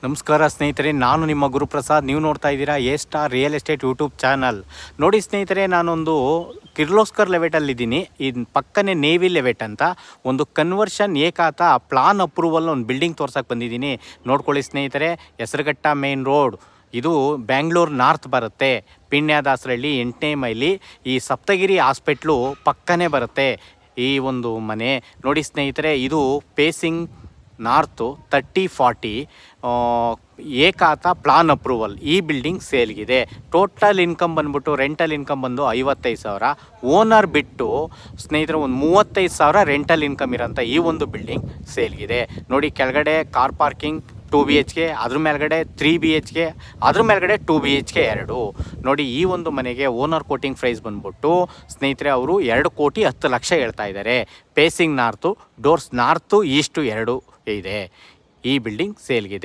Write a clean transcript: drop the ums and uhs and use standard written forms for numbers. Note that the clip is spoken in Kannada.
ನಮಸ್ಕಾರ ಸ್ನೇಹಿತರೆ, ನಾನು ನಿಮ್ಮ ಗುರುಪ್ರಸಾದ್. ನೀವು ನೋಡ್ತಾ ಇದ್ದೀರಾ A star real estate YouTube channel. ನೋಡಿ ಸ್ನೇಹಿತರೆ, ನಾನೊಂದು ಕಿರ್ಲೋಸ್ಕರ್ ಲೆವೆಟಲ್ಲಿದ್ದೀನಿ. ಇದು ಪಕ್ಕನೇ ನೇವಿ ಲೆವೆಟ್ ಅಂತ ಒಂದು ಕನ್ವರ್ಷನ್ ಏಕಾತ ಪ್ಲಾನ್ ಅಪ್ರೂವಲ್ ಒಂದು ಬಿಲ್ಡಿಂಗ್ ತೋರ್ಸಕ್ಕೆ ಬಂದಿದ್ದೀನಿ. ನೋಡ್ಕೊಳ್ಳಿ ಸ್ನೇಹಿತರೆ, ಹೆಸರುಘಟ್ಟ ಮೇನ್ ರೋಡ್, ಇದು ಬ್ಯಾಂಗ್ಳೂರು ನಾರ್ತ್ ಬರುತ್ತೆ. ಪಿಣ್ಯದಾಸರಹಳ್ಳಿ 8ನೇ ಮೈಲಿ ಈ ಸಪ್ತಗಿರಿ ಹಾಸ್ಪಿಟ್ಲು ಪಕ್ಕನೇ ಬರುತ್ತೆ ಈ ಒಂದು ಮನೆ. ನೋಡಿ ಸ್ನೇಹಿತರೆ, ಇದು ಪೇಸಿಂಗ್ ನಾರ್ತು 30-40 ಏಕಾತ ಪ್ಲಾನ್ ಅಪ್ರೂವಲ್. ಈ ಬಿಲ್ಡಿಂಗ್ ಸೇಲ್ಗಿದೆ. ಟೋಟಲ್ ಇನ್ಕಮ್ ಬಂದ್ಬಿಟ್ಟು ರೆಂಟಲ್ ಇನ್ಕಮ್ ಬಂದು 55,000. ಓನರ್ ಬಿಟ್ಟು ಸ್ನೇಹಿತರೆ ಒಂದು 35,000 ರೆಂಟಲ್ ಇನ್ಕಮ್ ಇರೋಂಥ ಈ ಒಂದು ಬಿಲ್ಡಿಂಗ್ ಸೇಲ್ಗಿದೆ. ನೋಡಿ, ಕೆಳಗಡೆ ಕಾರ್ ಪಾರ್ಕಿಂಗ್ 2 BHK, ಅದ್ರ ಮೇಲ್ಗಡೆ 3 BHK, ಅದ್ರ ಮೇಲ್ಗಡೆ 2 BHK 2. ನೋಡಿ, ಈ ಒಂದು ಮನೆಗೆ ಓನರ್ ಕೋಟಿಂಗ್ ಪ್ರೈಸ್ ಬಂದ್ಬಿಟ್ಟು ಸ್ನೇಹಿತರೆ ಅವರು 2,10,00,000 ಹೇಳ್ತಾ ಇದ್ದಾರೆ. Pacing north, doors north is to 2 ಇದೆ. ಈ ಬಿಲ್ಡಿಂಗ್ ಸೇಲ್ಗಿದೆ.